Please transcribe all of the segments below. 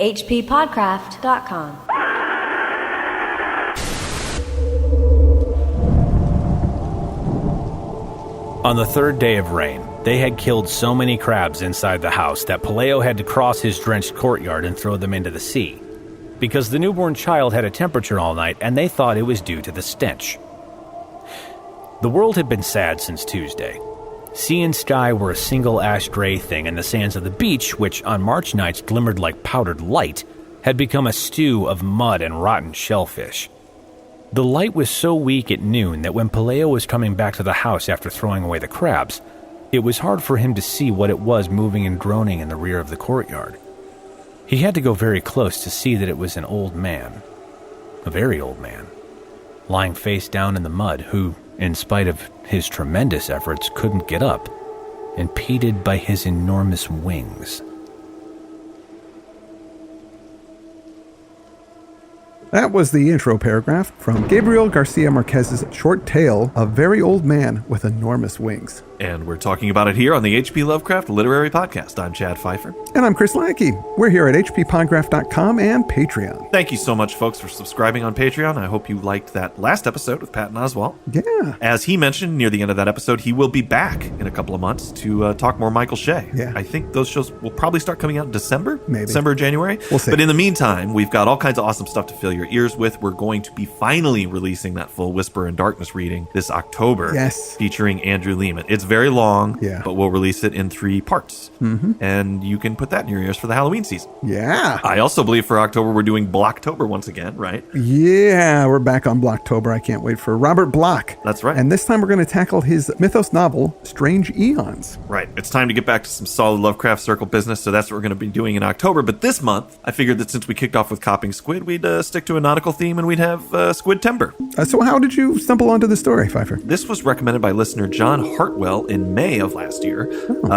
hppodcraft.com. On the third day of rain, they had killed so many crabs inside the house that Pelayo had to cross his drenched courtyard and throw them into the sea, because the newborn child had a temperature all night and they thought it was due to the stench. The world had been sad since Tuesday. Sea and sky were a single ash-gray thing, and the sands of the beach, which on March nights glimmered like powdered light, had become a stew of mud and rotten shellfish. The light was so weak at noon that when Pelayo was coming back to the house after throwing away the crabs, it was hard for him to see what it was moving and groaning in the rear of the courtyard. He had to go very close to see that it was an old man, a very old man, lying face down in the mud, who, in spite of his tremendous efforts, couldn't get up, impeded by his enormous wings. That was the intro paragraph from Gabriel García Márquez's short tale, A Very Old Man with Enormous Wings. And we're talking about it here on the H.P. Lovecraft Literary Podcast. I'm Chad Pfeiffer. And I'm Chris Lackey. We're here at hppodcraft.com and Patreon. Thank you so much, folks, for subscribing on Patreon. I hope you liked that last episode with Patton Oswalt. Yeah. As he mentioned near the end of that episode, he will be back in a couple of months to talk more Michael Shea. Yeah. I think those shows will probably start coming out in December. Maybe. December or January. We'll see. But in the meantime, we've got all kinds of awesome stuff to fill your ears with. We're going to be finally releasing that full Whisper in Darkness reading this October. Yes. Featuring Andrew Lehman. It's very long. Yeah. But we'll release it in 3 parts. Mm-hmm. And you can put that in your ears for the Halloween season. Yeah. I also believe for October we're doing Blocktober once again, right? Yeah, we're back on Blocktober. I can't wait for Robert Bloch. That's right. And this time we're going to tackle his mythos novel, Strange Eons. Right. It's time to get back to some solid Lovecraft Circle business, so that's what we're going to be doing in October. But this month, I figured that since we kicked off with Copping Squid, we'd stick to a nautical theme and we'd have Squid Timber. So how did you stumble onto the story, Pfeiffer? This was recommended by listener John Hartwell in May of last year.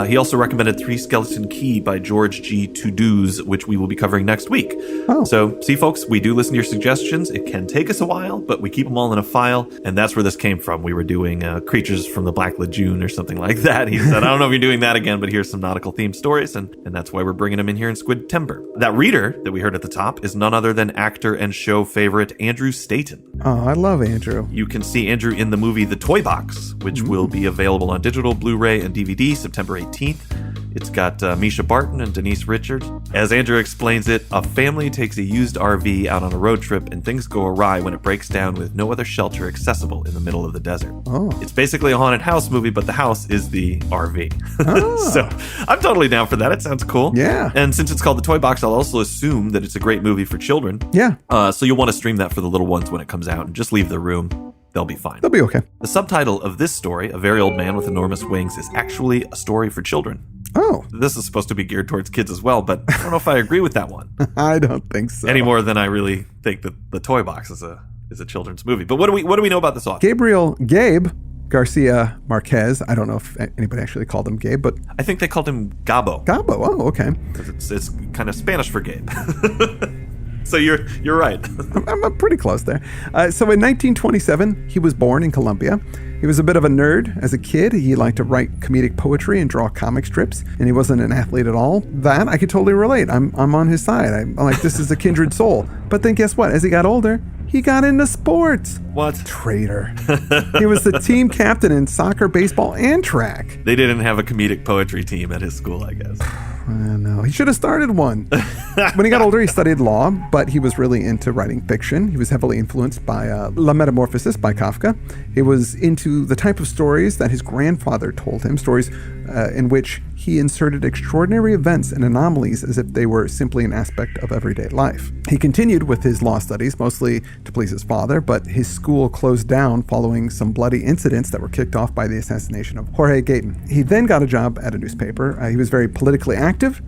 He also recommended Three Skeleton Key by George G. Tuduz, which we will be covering next week. Oh. So, see, folks, we do listen to your suggestions. It can take us a while, but we keep them all in a file, and that's where this came from. We were doing Creatures from the Black Lagoon or something like that. He said, I don't know if you're doing that again, but here's some nautical-themed stories, and that's why we're bringing them in here in Squid Timber. That reader that we heard at the top is none other than actor and show favorite Andrew Staten. Oh, I love Andrew. You can see Andrew in the movie The Toy Box, which will be available on digital, Blu-ray, and DVD September 18th. It's got Misha Barton and Denise Richards. As Andrew explains it, a family takes a used RV out on a road trip and things go awry when it breaks down with no other shelter accessible in the middle of the desert. Oh. It's basically a haunted house movie, but the house is the RV. Oh. So I'm totally down for that. It sounds cool. Yeah. And since it's called The Toy Box, I'll also assume that it's a great movie for children. Yeah. So you'll want to stream that for the little ones when it comes out and just leave the room. They'll be fine. They'll be okay. The subtitle of this story, A Very Old Man with Enormous Wings, is actually a story for children. Oh. This is supposed to be geared towards kids as well, but I don't know if I agree with that one. I don't think so. Any more than I really think that The Toy Box is a children's movie. But what do we know about this author? Gabe Garcia Marquez. I don't know if anybody actually called him Gabe, but I think they called him Gabo. Gabo. Oh, okay. It's kind of Spanish for Gabe. So you're right. I'm pretty close there. So in 1927, he was born in Colombia. He was a bit of a nerd as a kid. He liked to write comedic poetry and draw comic strips, and he wasn't an athlete at all. That I could totally relate. I'm on his side. I'm like, this is a kindred soul. But then guess what? As he got older, he got into sports. What? Traitor. He was the team captain in soccer, baseball, and track. They didn't have a comedic poetry team at his school, I guess. No, he should have started one. When he got older, he studied law, but he was really into writing fiction. He was heavily influenced by La Metamorphosis by Kafka. He was into the type of stories that his grandfather told him, stories in which he inserted extraordinary events and anomalies as if they were simply an aspect of everyday life. He continued with his law studies, mostly to please his father, but his school closed down following some bloody incidents that were kicked off by the assassination of Jorge Gayton. He then got a job at a newspaper. He was very politically active,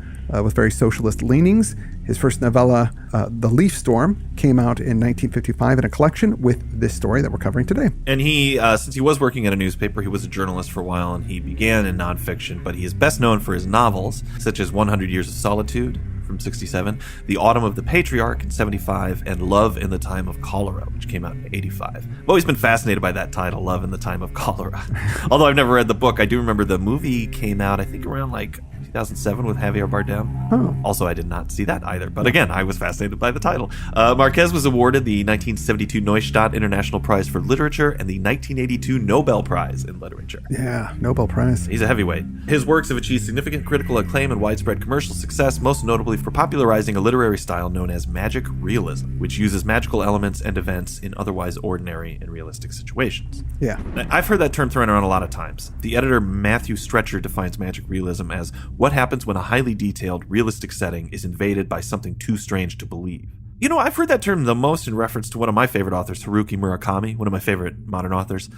with very socialist leanings. His first novella, The Leaf Storm, came out in 1955 in a collection with this story that we're covering today. And he, since he was working at a newspaper, he was a journalist for a while, and he began in nonfiction, but he is best known for his novels, such as 100 Years of Solitude from 67, The Autumn of the Patriarch in 75, and Love in the Time of Cholera, which came out in 85. I've always been fascinated by that title, Love in the Time of Cholera. Although I've never read the book, I do remember the movie came out, I think around like 2007 with Javier Bardem. Oh. Also, I did not see that either. But again, I was fascinated by the title. Marquez was awarded the 1972 Neustadt International Prize for Literature and the 1982 Nobel Prize in Literature. Yeah, Nobel Prize. He's a heavyweight. His works have achieved significant critical acclaim and widespread commercial success, most notably for popularizing a literary style known as magic realism, which uses magical elements and events in otherwise ordinary and realistic situations. Yeah. I've heard that term thrown around a lot of times. The editor Matthew Stretcher defines magic realism as what happens when a highly detailed, realistic setting is invaded by something too strange to believe. You know, I've heard that term the most in reference to one of my favorite authors, Haruki Murakami, one of my favorite modern authors.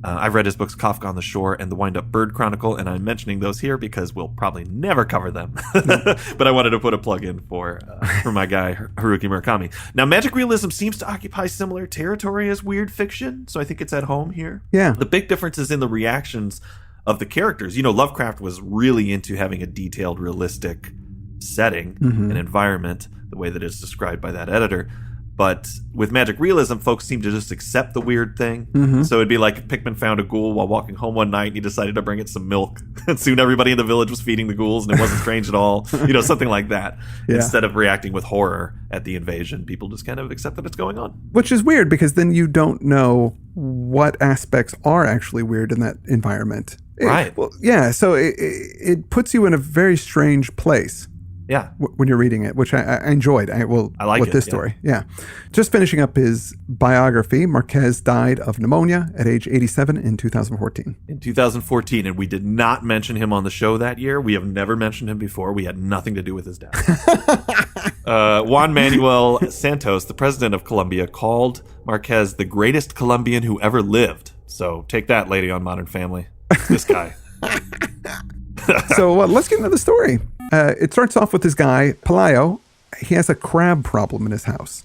I've read his books Kafka on the Shore and The Wind-Up Bird Chronicle, and I'm mentioning those here because we'll probably never cover them. But I wanted to put a plug in for my guy, Haruki Murakami. Now, magic realism seems to occupy similar territory as weird fiction, so I think it's at home here. Yeah. The big difference is in the reactions of the characters. You know, Lovecraft was really into having a detailed, realistic setting and environment, the way that it's described by that editor. But with magic realism, folks seem to just accept the weird thing. So it'd be like if Pickman found a ghoul while walking home one night and he decided to bring it some milk. And soon everybody in the village was feeding the ghouls and it wasn't strange at all. You know, something like that. Yeah. Instead of reacting with horror at the invasion, people just kind of accept that it's going on. Which is weird because then you don't know what aspects are actually weird in that environment. Right. Well, yeah. So it puts you in a very strange place. Yeah. When you're reading it, which I enjoyed. I like with this story. Yeah. Just finishing up his biography, Marquez died of pneumonia at age 87 in 2014. In 2014, and we did not mention him on the show that year. We have never mentioned him before. We had nothing to do with his death. Juan Manuel Santos, the president of Colombia, called Marquez the greatest Colombian who ever lived. So take that, lady on Modern Family. This guy. So let's get into the story. It starts off with this guy, Pelayo. He has a crab problem in his house,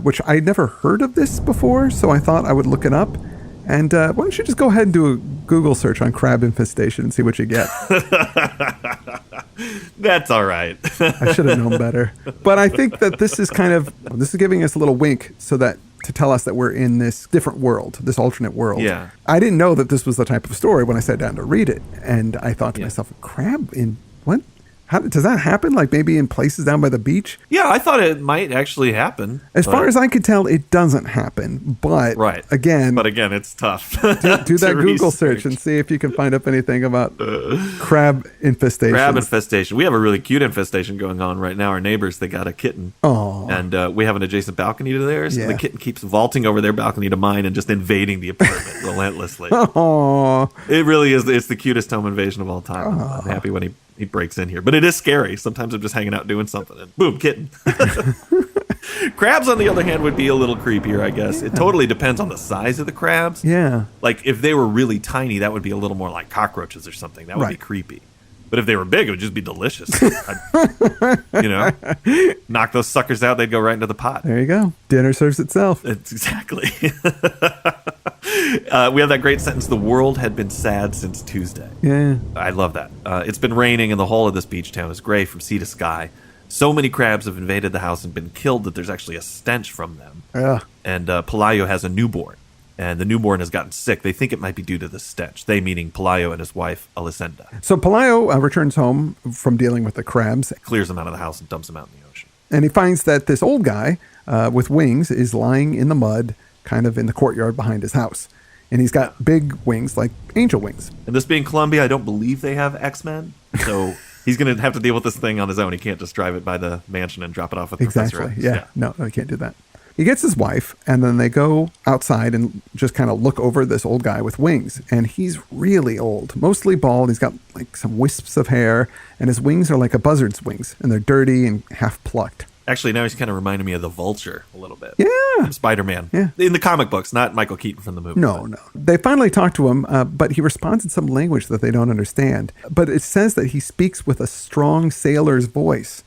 which I'd never heard of this before, so I thought I would look it up. And why don't you just go ahead and do a Google search on crab infestation and see what you get. That's all right. I should have known better. But I think that this is giving us a little wink to tell us that we're in this different world, this alternate world. Yeah. I didn't know that this was the type of story when I sat down to read it. And I thought to myself, crab in what? How does that happen? Like maybe in places down by the beach? Yeah, I thought it might actually happen. As far as I could tell, it doesn't happen. But again, it's tough. do that Google search and see if you can find up anything about crab infestation. Crab infestation. We have a really cute infestation going on right now. Our neighbors, they got a kitten. Oh. And we have an adjacent balcony to theirs. Yeah. And the kitten keeps vaulting over their balcony to mine and just invading the apartment relentlessly. Oh. It really is. It's the cutest home invasion of all time. I'm happy when he breaks in here. But it is scary. Sometimes I'm just hanging out doing something and boom, kitten. Crabs, on the other hand, would be a little creepier, I guess. It totally depends on the size of the crabs. Yeah. Like, if they were really tiny, that would be a little more like cockroaches or something. That would be creepy. But if they were big, it would just be delicious. Knock those suckers out, they'd go right into the pot. There you go. Dinner serves itself. It's exactly. We have that great sentence, the world had been sad since Tuesday. Yeah. I love that. It's been raining and the whole of this beach town is gray from sea to sky. So many crabs have invaded the house and been killed that there's actually a stench from them. Yeah. And Pelayo has a newborn. And the newborn has gotten sick. They think it might be due to the stench. They meaning Pelayo and his wife, Elisenda. So Pelayo returns home from dealing with the crabs. Clears them out of the house and dumps them out in the ocean. And he finds that this old guy with wings is lying in the mud, kind of in the courtyard behind his house. And he's got big wings, like angel wings. And this being Colombia, I don't believe they have X-Men. So he's going to have to deal with this thing on his own. He can't just drive it by the mansion and drop it off with Professor X. Yeah. No, he can't do that. He gets his wife, and then they go outside and just kind of look over this old guy with wings. And he's really old, mostly bald. He's got like some wisps of hair, and his wings are like a buzzard's wings, and they're dirty and half plucked. Actually, now he's kind of reminding me of the Vulture a little bit. Yeah. From Spider-Man. Yeah. In the comic books, not Michael Keaton from the movie. No. They finally talk to him, but he responds in some language that they don't understand. But it says that he speaks with a strong sailor's voice.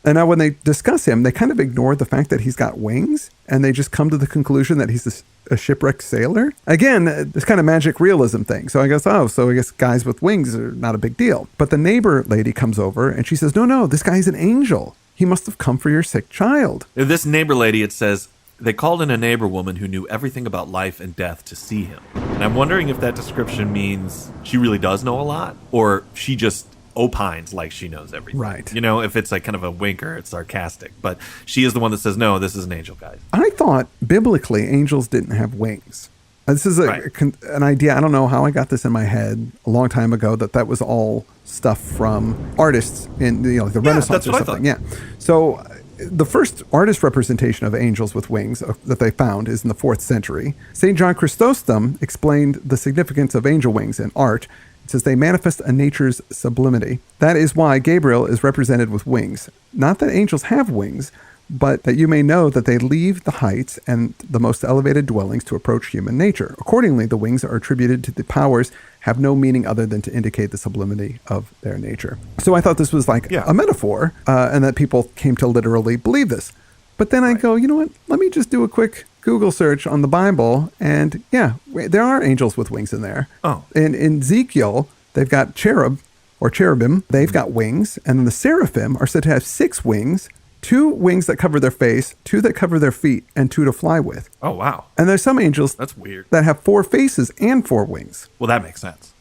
And now when they discuss him, they kind of ignore the fact that he's got wings, and they just come to the conclusion that he's a shipwrecked sailor. Again, this kind of magic realism thing. So I guess guys with wings are not a big deal. But the neighbor lady comes over, and she says, no, this guy's an angel. He must have come for your sick child. This neighbor lady, it says, they called in a neighbor woman who knew everything about life and death to see him. And I'm wondering if that description means she really does know a lot, or she just opines like she knows everything. Right. You know, if it's like kind of a winker, it's sarcastic. But she is the one that says, no, this is an angel, guys. I thought biblically angels didn't have wings. This is an idea. I don't know how I got this in my head a long time ago, that was all stuff from artists in the Renaissance or something. Yeah. So the first artist representation of angels with wings that they found is in the 4th century. St. John Chrysostom explained the significance of angel wings in art. It says they manifest a nature's sublimity. That is why Gabriel is represented with wings. Not that angels have wings, but that you may know that they leave the heights and the most elevated dwellings to approach human nature. Accordingly, the wings are attributed to the powers, have no meaning other than to indicate the sublimity of their nature. So I thought this was like a metaphor, and that people came to literally believe this. But then I go, you know what? Let me just do a quick Google search on the Bible, and there are angels with wings in there. Oh. In Ezekiel, they've got cherubim. They've got wings, and then the seraphim are said to have 6 wings. 2 wings that cover their face, 2 that cover their feet, and 2 to fly with. Oh, wow. And there's some angels that's weird that have 4 faces and 4 wings. Well, that makes sense.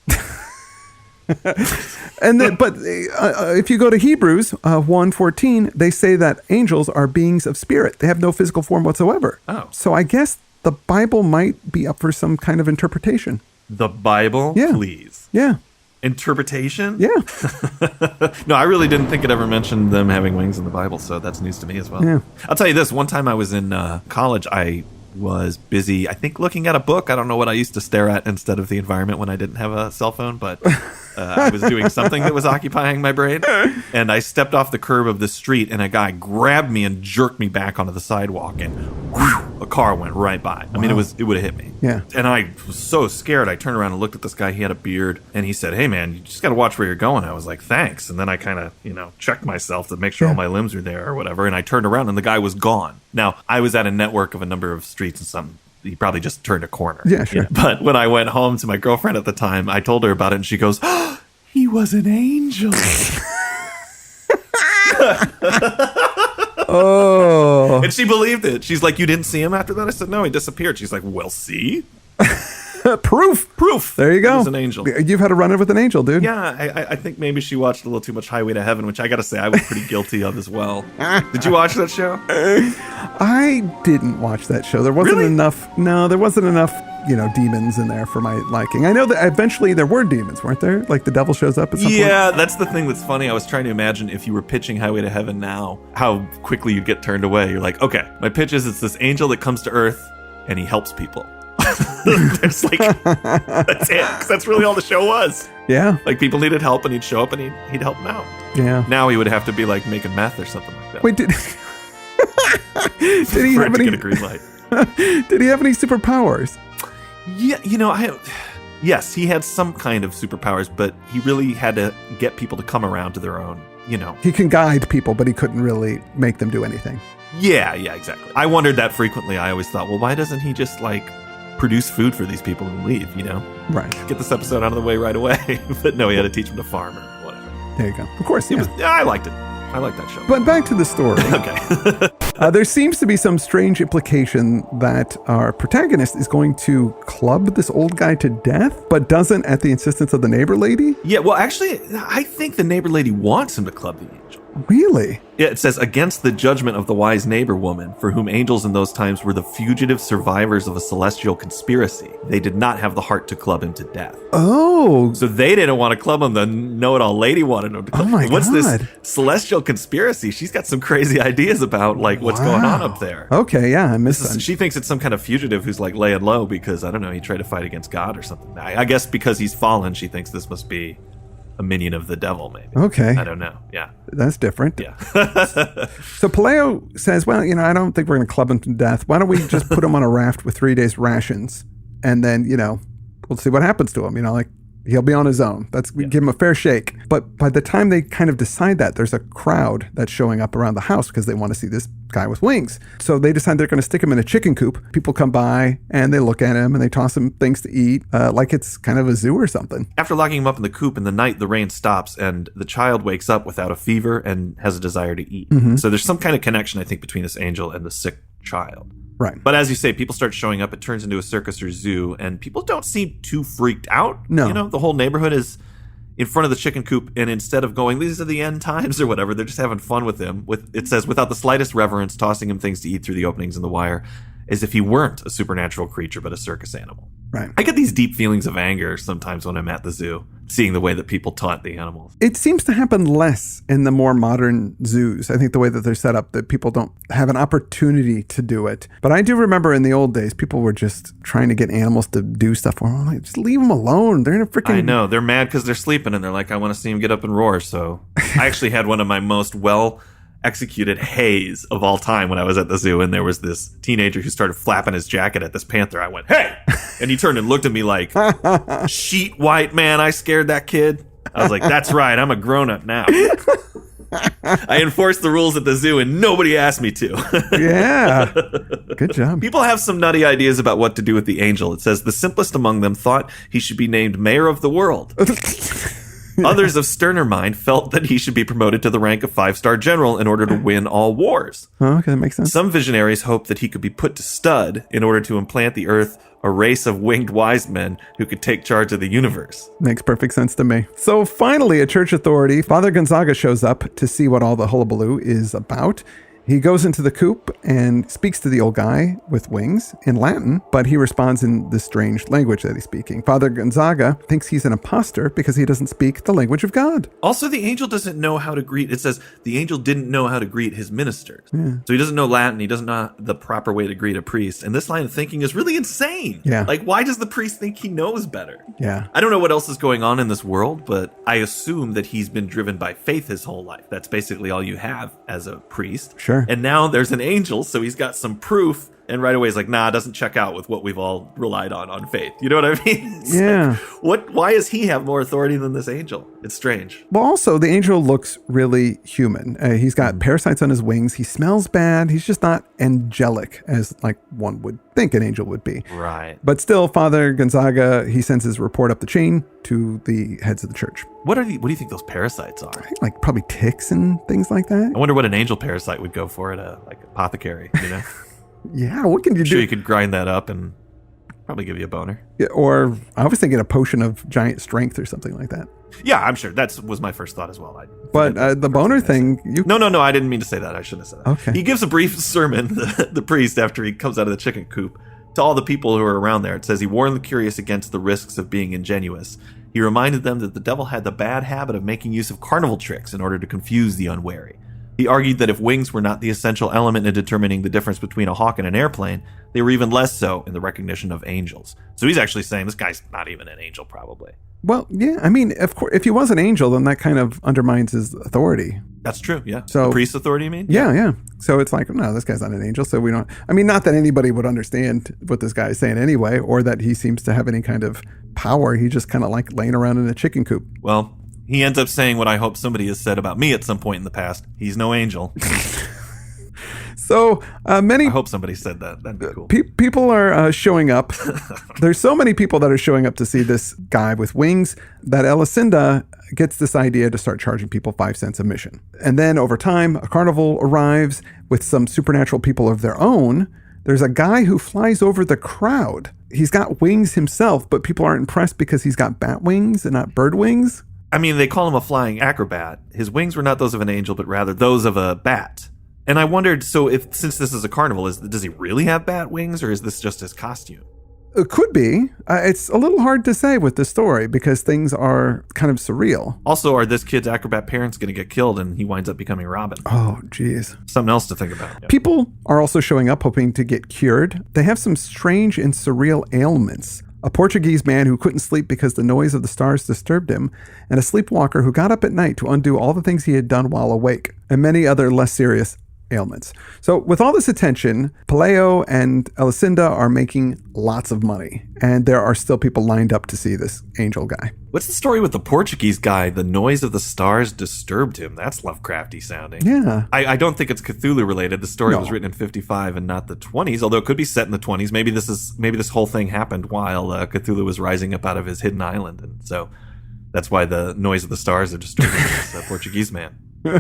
And then, but if you go to Hebrews 1:14, they say that angels are beings of spirit. They have no physical form whatsoever. Oh. So I guess the Bible might be up for some kind of interpretation. The Bible? Yeah. Please. Yeah. Interpretation? Yeah. No, I really didn't think it ever mentioned them having wings in the Bible, so that's news to me as well. Yeah. I'll tell you this. One time I was in college, I was busy, I think, looking at a book. I don't know what I used to stare at instead of the environment when I didn't have a cell phone, but I was doing something that was occupying my brain. And I stepped off the curb of the street, and a guy grabbed me and jerked me back onto the sidewalk, and whew, a car went right by. I mean, it would have hit me. Yeah. And I was so scared. I turned around and looked at this guy. He had a beard, and he said, "Hey, man, you just got to watch where you're going." I was like, "Thanks." And then I kind of, checked myself to make sure all my limbs were there or whatever. And I turned around, and the guy was gone. Now, I was at a network of a number of streets and something. He probably just turned a corner. Yeah, sure. But when I went home to my girlfriend at the time, I told her about it, and she goes, "Oh, he was an angel." Oh. And she believed it. She's like, "You didn't see him after that?" I said, "No, he disappeared." She's like, "Well, see?" Proof. There you go. He was an angel. You've had a run-in with an angel, dude. Yeah, I think maybe she watched a little too much Highway to Heaven, which I got to say I was pretty guilty of as well. Did you watch that show? I didn't watch that show. There wasn't Really? enough. No, there wasn't enough, demons in there for my liking. I know that eventually there were demons, weren't there? Like the devil shows up at some point. Yeah, that's the thing that's funny. I was trying to imagine if you were pitching Highway to Heaven now, how quickly you'd get turned away. You're like, okay, my pitch is it's this angel that comes to Earth and he helps people. There's like, that's it. 'Cause that's really all the show was. Yeah. Like people needed help and he'd show up and he'd help them out. Yeah. Now he would have to be like making meth or something like that. Wait, did he for have it to any? get a green light. Did he have any superpowers? Yeah, yes, he had some kind of superpowers, but he really had to get people to come around to their own, He can guide people, but he couldn't really make them do anything. Yeah, exactly. I wondered that frequently. I always thought, well, why doesn't he just produce food for these people and leave, Right. Get this episode out of the way right away. But no, he had to teach them to farm or whatever. There you go. Of course, yeah. I liked it. I liked that show. But back to the story. Okay. There seems to be some strange implication that our protagonist is going to club this old guy to death, but doesn't at the insistence of the neighbor lady. Yeah, well, actually, I think the neighbor lady wants him to club the angel. Really? Yeah, it says, against the judgment of the wise neighbor woman, for whom angels in those times were the fugitive survivors of a celestial conspiracy. They did not have the heart to club him to death. Oh. So they didn't want to club him. The know-it-all lady wanted him to club him. Oh my What's God. this celestial conspiracy? She's got some crazy ideas about what's going on up there. Okay, yeah, I missed that. She thinks it's some kind of fugitive who's laying low because, I don't know, he tried to fight against God or something. I guess because he's fallen, she thinks this must be a minion of the devil, maybe. Okay. I don't know. Yeah. That's different. Yeah. So Paleo says, well, I don't think we're going to club him to death. Why don't we just put him on a raft with 3 days rations? And then, we'll see what happens to him. He'll be on his own. We give him a fair shake. But by the time they kind of decide that, there's a crowd that's showing up around the house because they want to see this guy with wings. So they decide they're going to stick him in a chicken coop. People come by and they look at him and they toss him things to eat, like it's kind of a zoo or something. After locking him up in the coop in the night, the rain stops and the child wakes up without a fever and has a desire to eat. Mm-hmm. So there's some kind of connection, I think, between this angel and the sick child. Right. But as you say, people start showing up. It turns into a circus or zoo, and people don't seem too freaked out. No. The whole neighborhood is in front of the chicken coop, and instead of going, these are the end times or whatever, they're just having fun with him. It says, without the slightest reverence, tossing him things to eat through the openings in the wire, as if he weren't a supernatural creature but a circus animal. Right. I get these deep feelings of anger sometimes when I'm at the zoo, seeing the way that people taunt the animals. It seems to happen less in the more modern zoos. I think the way that they're set up, that people don't have an opportunity to do it. But I do remember in the old days, people were just trying to get animals to do stuff for them. I'm like, just leave them alone. They're in a freaking... I know. They're mad because they're sleeping, and they're like, I want to see him get up and roar. So I actually had one of my most executed haze of all time when I was at the zoo, and there was this teenager who started flapping his jacket at this panther. I went, hey! And he turned and looked at me like, sheet white man, I scared that kid. I was like, that's right, I'm a grown-up now. I enforced the rules at the zoo, and nobody asked me to. Yeah. Good job. People have some nutty ideas about what to do with the angel. It says, the simplest among them thought he should be named mayor of the world. Others of sterner mind felt that he should be promoted to the rank of 5-star general in order to win all wars. Oh, okay, that makes sense. Some visionaries hoped that he could be put to stud in order to implant the earth a race of winged wise men who could take charge of the universe. Makes perfect sense to me. So finally, a church authority, Father Gonzaga, shows up to see what all the hullabaloo is about. He goes into the coop and speaks to the old guy with wings in Latin, but he responds in this strange language that he's speaking. Father Gonzaga thinks he's an imposter because he doesn't speak the language of God. Also, the angel doesn't know how to greet. It says the angel didn't know how to greet his ministers. Yeah. So he doesn't know Latin. He doesn't know the proper way to greet a priest. And this line of thinking is really insane. Yeah. Like, why does the priest think he knows better? Yeah. I don't know what else is going on in this world, but I assume that he's been driven by faith his whole life. That's basically all you have as a priest. Sure. And now there's an angel, so he's got some proof, and right away he's like, nah, it doesn't check out with what we've all relied on faith. You know what I mean? It's yeah. Like, why does he have more authority than this angel? It's strange. Well, also, the angel looks really human. He's got parasites on his wings. He smells bad. He's just not angelic as like one would think an angel would be. Right. But still, Father Gonzaga, he sends his report up the chain to the heads of the church. What do you think those parasites are? I think like probably ticks and things like that. I wonder what an angel parasite would go for at a apothecary, you know? Yeah, what can you do? Sure, you could grind that up and probably give you a boner. Yeah, or I was thinking a potion of giant strength or something like that. Yeah, I'm sure. That was my first thought as well. But the boner thing... No, I didn't mean to say that. I shouldn't have said that. Okay. He gives a brief sermon, the priest, after he comes out of the chicken coop, to all the people who are around there. It says he warned the curious against the risks of being ingenuous. He reminded them that the devil had the bad habit of making use of carnival tricks in order to confuse the unwary. He argued that if wings were not the essential element in determining the difference between a hawk and an airplane, they were even less so in the recognition of angels. So he's actually saying this guy's not even an angel, probably. Well, yeah, I mean, of course, if he was an angel, then that kind of undermines his authority. That's true, yeah. So, the priest's authority, you mean? Yeah. So it's like, no, this guy's not an angel, so we don't... I mean, not that anybody would understand what this guy is saying anyway, or that he seems to have any kind of power. He just kind of like laying around in a chicken coop. Well, he ends up saying what I hope somebody has said about me at some point in the past. He's no angel. So many... I hope somebody said that. That'd be cool. People are showing up. There's so many people that are showing up to see this guy with wings that Elisenda gets this idea to start charging people 5 cents a mission. And then over time, a carnival arrives with some supernatural people of their own. There's a guy who flies over the crowd. He's got wings himself, but people aren't impressed because he's got bat wings and not bird wings. I mean, they call him a flying acrobat. His wings were not those of an angel, but rather those of a bat. And I wondered, so since this is a carnival, does he really have bat wings, or is this just his costume? It could be. It's a little hard to say with this story because things are kind of surreal. Also, are this kid's acrobat parents going to get killed and he winds up becoming Robin? Oh, geez. Something else to think about. Yeah. People are also showing up hoping to get cured. They have some strange and surreal ailments. A Portuguese man who couldn't sleep because the noise of the stars disturbed him, and a sleepwalker who got up at night to undo all the things he had done while awake, and many other less serious ailments. So with all this attention, Pelayo and Elisenda are making lots of money, and there are still people lined up to see this angel guy. What's the story with the Portuguese guy? The noise of the stars disturbed him. That's Lovecrafty sounding. Yeah. I don't think it's Cthulhu related. The story was written in 55 and not the 20s, although it could be set in the 20s. Maybe this whole thing happened while Cthulhu was rising up out of his hidden island, and so that's why the noise of the stars are disturbing this Portuguese man.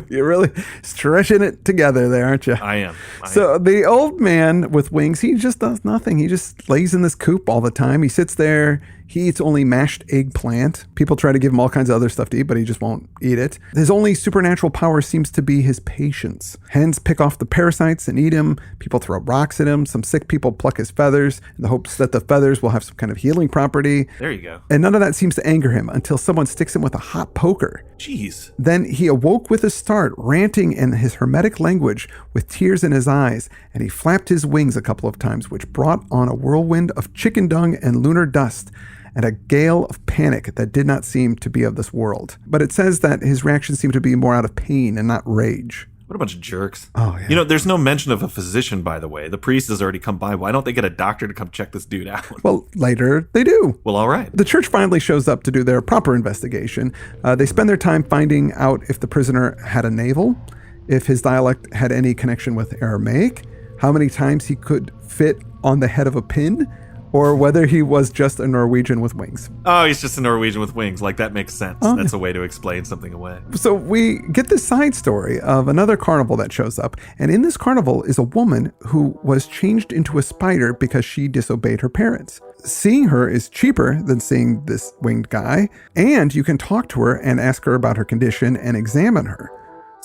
You're really stretching it together there, aren't you? I am. The old man with wings, he just does nothing. He just lays in this coop all the time. He sits there. He eats only mashed eggplant. People try to give him all kinds of other stuff to eat, but he just won't eat it. His only supernatural power seems to be his patience. Hens pick off the parasites and eat him. People throw rocks at him. Some sick people pluck his feathers in the hopes that the feathers will have some kind of healing property. There you go. And none of that seems to anger him until someone sticks him with a hot poker. Jeez. Then he awoke with a start, ranting in his hermetic language with tears in his eyes, and he flapped his wings a couple of times, which brought on a whirlwind of chicken dung and lunar dust, and a gale of panic that did not seem to be of this world. But it says that his reaction seemed to be more out of pain and not rage. What a bunch of jerks. Oh, yeah. You know, there's no mention of a physician, by the way. The priest has already come by. Why don't they get a doctor to come check this dude out? Well, later they do. Well, all right. The church finally shows up to do their proper investigation. They spend their time finding out if the prisoner had a navel, if his dialect had any connection with Aramaic, how many times he could fit on the head of a pin, or whether he was just a Norwegian with wings. Oh, he's just a Norwegian with wings. Like, that makes sense. Oh, That's a way to explain something away. So we get this side story of another carnival that shows up. And in this carnival is a woman who was changed into a spider because she disobeyed her parents. Seeing her is cheaper than seeing this winged guy. And you can talk to her and ask her about her condition and examine her.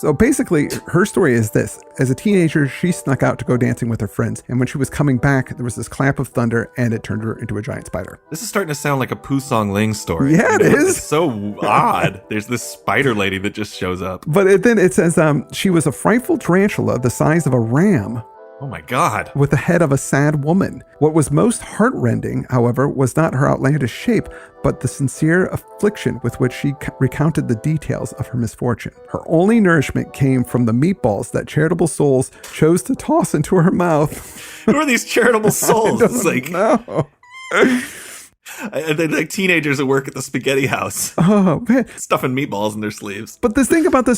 So basically, her story is this. As a teenager, she snuck out to go dancing with her friends. And when she was coming back, there was this clap of thunder and it turned her into a giant spider. This is starting to sound like a Poo Song Ling story. Yeah, it is. It's so odd. There's this spider lady that just shows up. But then it says she was a frightful tarantula the size of a ram, Oh my God. with the head of a sad woman. What was most heartrending, however, was not her outlandish shape, but the sincere affliction with which she recounted the details of her misfortune. Her only nourishment came from the meatballs that charitable souls chose to toss into her mouth. Who are these charitable souls? It's like, No. they're like teenagers that work at the spaghetti house, Oh, man. stuffing meatballs in their sleeves. But this thing about the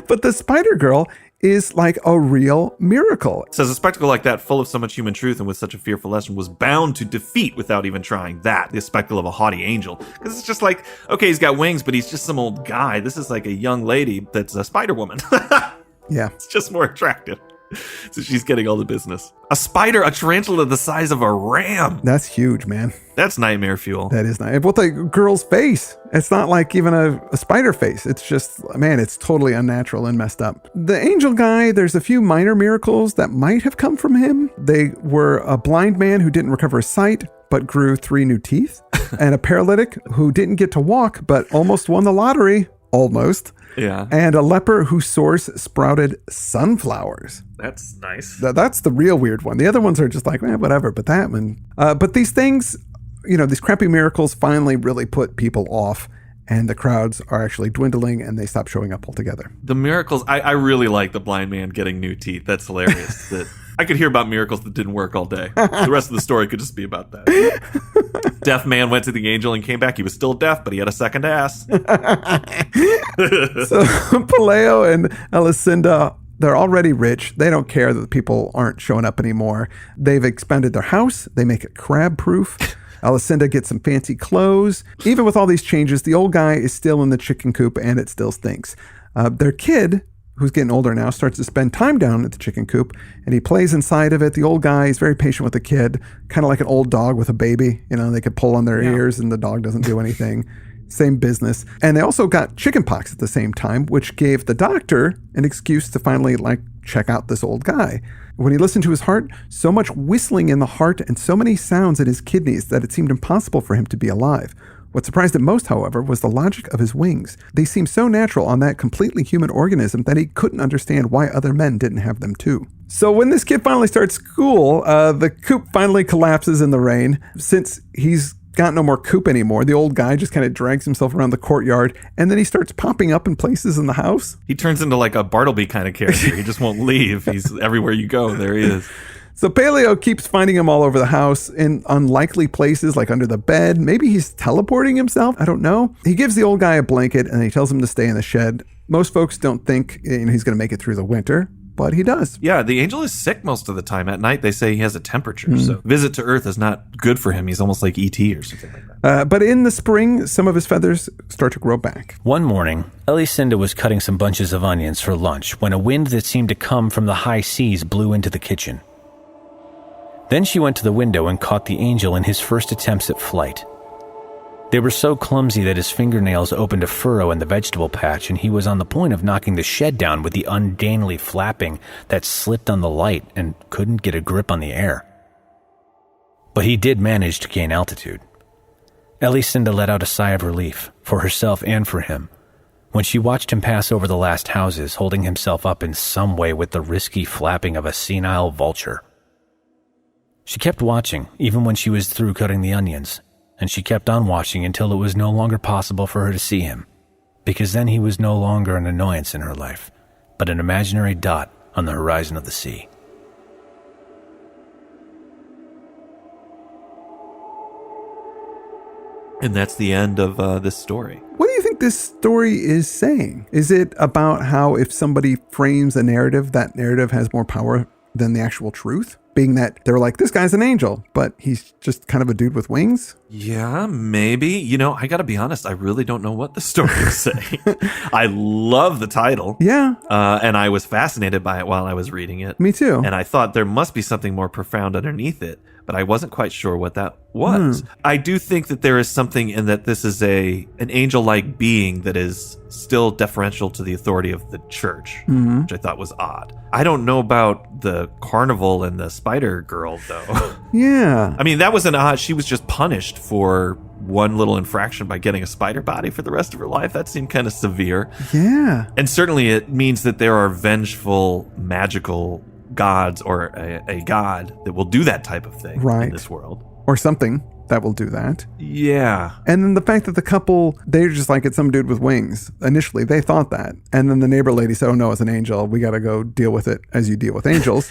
but the spider girl is like a real miracle. It says a spectacle like that, full of so much human truth and with such a fearful lesson, was bound to defeat without even trying that, the spectacle of a haughty angel. Because it's just like, okay, he's got wings, but he's just some old guy. This is like a young lady that's a spider woman. Yeah. It's just more attractive. So she's getting all the business. A spider, a tarantula the size of a ram. That's huge, man. That's nightmare fuel. That is nice. With a girl's face. It's not like even a spider face. It's just, man, it's totally unnatural and messed up. The angel guy, there's a few minor miracles that might have come from him. They were a blind man who didn't recover his sight, but grew 3 new teeth. And a paralytic who didn't get to walk, but almost won the lottery. Almost. Yeah. And a leper whose sores sprouted sunflowers. That's nice. That's the real weird one. The other ones are just like, whatever. But that one. But these things, these crappy miracles finally really put people off. And the crowds are actually dwindling and they stop showing up altogether. The miracles, I really like the blind man getting new teeth. That's hilarious. That I could hear about miracles that didn't work all day. The rest of the story could just be about that. Deaf man went to the angel and came back. He was still deaf, but he had a second ass. So Paleo and Elisenda, they're already rich. They don't care that people aren't showing up anymore. They've expanded their house. They make it crab proof. Elisenda gets some fancy clothes. Even with all these changes, the old guy is still in the chicken coop and it still stinks. Their kid, who's getting older now, starts to spend time down at the chicken coop and he plays inside of it. The old guy is very patient with the kid, kind of like an old dog with a baby. They could pull on their ears and the dog doesn't do anything. Same business. And they also got chickenpox at the same time, which gave the doctor an excuse to finally check out this old guy. When he listened to his heart, so much whistling in the heart and so many sounds in his kidneys that it seemed impossible for him to be alive. What surprised him most, however, was the logic of his wings. They seemed so natural on that completely human organism that he couldn't understand why other men didn't have them too. So when this kid finally starts school, the coop finally collapses in the rain. Since he's got no more coop anymore, the old guy just kind of drags himself around the courtyard and then he starts popping up in places in the house. He turns into like a Bartleby kind of character. He just won't leave. He's everywhere you go. There he is. So Paleo keeps finding him all over the house in unlikely places like under the bed. Maybe he's teleporting himself. I don't know. He gives the old guy a blanket and he tells him to stay in the shed. Most folks don't think he's going to make it through the winter, but he does. Yeah, the angel is sick most of the time. At night, they say he has a temperature. So visit to Earth is not good for him. He's almost like E.T. or something like that. But in the spring, some of his feathers start to grow back. One morning, Elisenda was cutting some bunches of onions for lunch when a wind that seemed to come from the high seas blew into the kitchen. Then she went to the window and caught the angel in his first attempts at flight. They were so clumsy that his fingernails opened a furrow in the vegetable patch, and he was on the point of knocking the shed down with the ungainly flapping that slipped on the light and couldn't get a grip on the air. But he did manage to gain altitude. Elisinde let out a sigh of relief, for herself and for him, when she watched him pass over the last houses, holding himself up in some way with the risky flapping of a senile vulture. She kept watching, even when she was through cutting the onions, and she kept on watching until it was no longer possible for her to see him, because then he was no longer an annoyance in her life, but an imaginary dot on the horizon of the sea. And that's the end of this story. What do you think this story is saying? Is it about how if somebody frames a narrative, that narrative has more power than the actual truth? Being that they're like, this guy's an angel, but he's just kind of a dude with wings? Yeah, maybe. You know, I got to be honest, I really don't know what the story is saying. I love the title. Yeah. And I was fascinated by it while I was reading it. Me too. And I thought there must be something more profound underneath it, but I wasn't quite sure what that was. I do think that there is something in that this is an angel-like being that is still deferential to the authority of the church, which I thought was odd. I don't know about the carnival and the spider girl, though. Yeah. I mean, that was an odd... She was just punished for one little infraction by getting a spider body for the rest of her life. That seemed kind of severe. Yeah. And certainly it means that there are vengeful, magical gods or a god that will do that type of thing in this world. Or something that will do that. Yeah. And then the fact that the couple, they're just like, it's some dude with wings. Initially, they thought that. And then the neighbor lady said, oh no, it's an angel. We got to go deal with it as you deal with angels.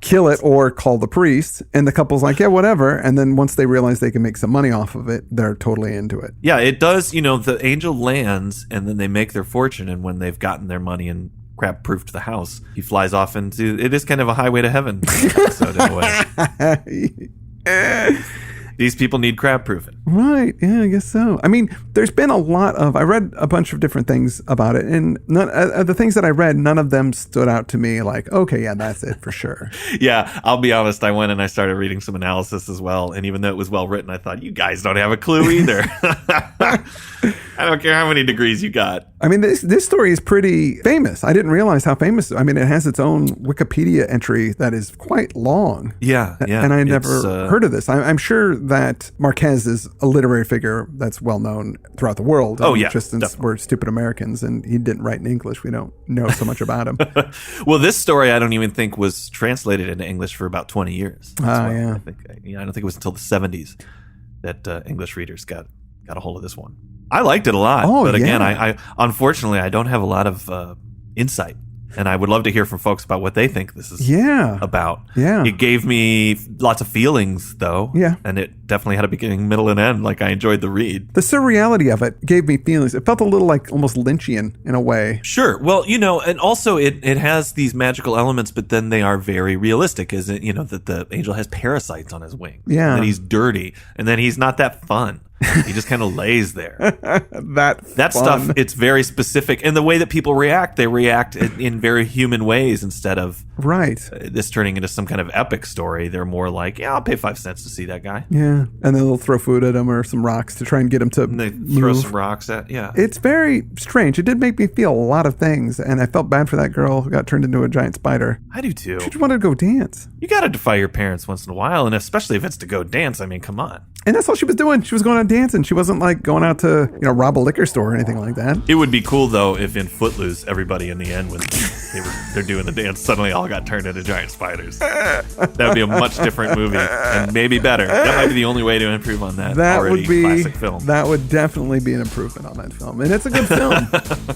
Kill it or call the priest. And the couple's like, yeah, whatever. And then once they realize they can make some money off of it, they're totally into it. Yeah, it does. The angel lands and then they make their fortune. And when they've gotten their money and crab-proofed the house, he flies off into... It is kind of a highway to heaven episode in a way. These people need crab-proofing. Right. Yeah, I guess so. I mean, there's been a lot of... I read a bunch of different things about it, and none of the things that I read, none of them stood out to me like, okay, yeah, that's it for sure. Yeah, I'll be honest. I went and I started reading some analysis as well, and even though it was well written, I thought, you guys don't have a clue either. I don't care how many degrees you got. I mean, this story is pretty famous. I didn't realize how famous. I mean, it has its own Wikipedia entry that is quite long. Yeah. And I never heard of this. I'm sure that Marquez is a literary figure that's well known throughout the world. Oh, yeah. Just since we're stupid Americans and he didn't write in English, we don't know so much about him. Well, this story I don't even think was translated into English for about 20 years. Yeah. I don't think it was until the 70s that English readers got a hold of this one. I liked it a lot, but again, I unfortunately I don't have a lot of insight, and I would love to hear from folks about what they think this is about. Yeah, it gave me lots of feelings, though. Yeah, and it definitely had a beginning, middle, and end. Like I enjoyed the read. The surreality of it gave me feelings. It felt a little like almost Lynchian in a way. Sure. Well, and also it has these magical elements, but then they are very realistic. Is it that the angel has parasites on his wing? Yeah, and he's dirty, and then he's not that fun. He just kind of lays there. that stuff, it's very specific. And the way that people react, they react in very human ways instead of this turning into some kind of epic story. They're more like, yeah, I'll pay 5 cents to see that guy. Yeah. And then they'll throw food at him or some rocks to try and get him to throw some rocks at, yeah. It's very strange. It did make me feel a lot of things. And I felt bad for that girl who got turned into a giant spider. I do too. She just wanted to go dance. You got to defy your parents once in a while. And especially if it's to go dance. I mean, come on. And that's all she was doing. She was going out dancing. She wasn't like going out to, rob a liquor store or anything like that. It would be cool though if in Footloose, everybody in the end when they're doing the dance suddenly all got turned into giant spiders. That would be a much different movie and maybe better. That might be the only way to improve on that already classic film. That would definitely be an improvement on that film. And it's a good film.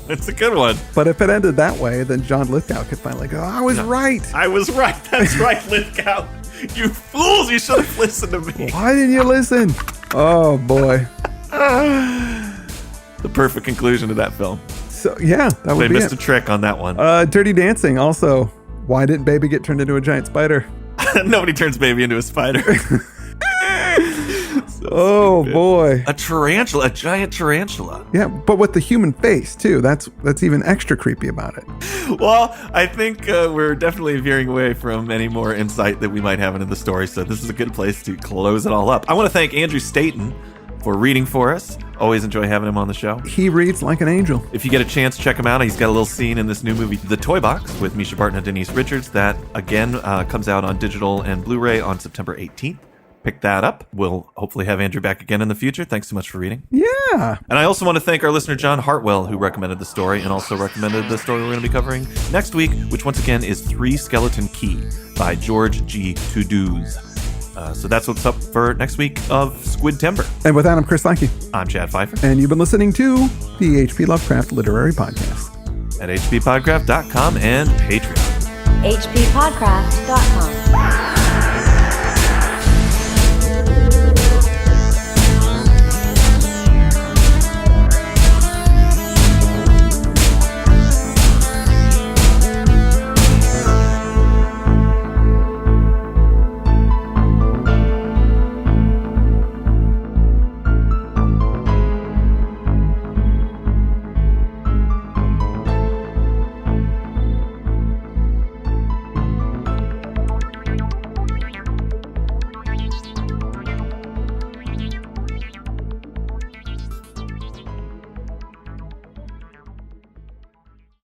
It's a good one. But if it ended that way, then John Lithgow could finally go, I was right. I was right. That's right, Lithgow. You fools, you should have listened to me. Why didn't you listen? Oh, boy. The perfect conclusion to that film. So, yeah, that would be missed a trick on that one. Dirty Dancing, also. Why didn't Baby get turned into a giant spider? Nobody turns Baby into a spider. Oh boy. A tarantula, a giant tarantula. Yeah, but with the human face too. That's even extra creepy about it. Well, I think we're definitely veering away from any more insight that we might have into the story, so this is a good place to close it all up. I want to thank Andrew Staten for reading for us. Always enjoy having him on the show. He reads like an angel. If you get a chance, check him out. He's got a little scene in this new movie, The Toy Box, with Misha Barton and Denise Richards. That, again, comes out on digital and Blu-ray on September 18th. Pick that up. We'll hopefully have Andrew back again in the future. Thanks so much for reading. Yeah. And I also want to thank our listener, John Hartwell, who recommended the story and also recommended the story we're going to be covering next week, which once again is Three Skeleton Key by George G. Tuduz. So that's what's up for next week of Squid Timber. And with that, I'm Chris Lackey. I'm Chad Pfeiffer. And you've been listening to the H.P. Lovecraft Literary Podcast. At hppodcraft.com and Patreon. hppodcraft.com.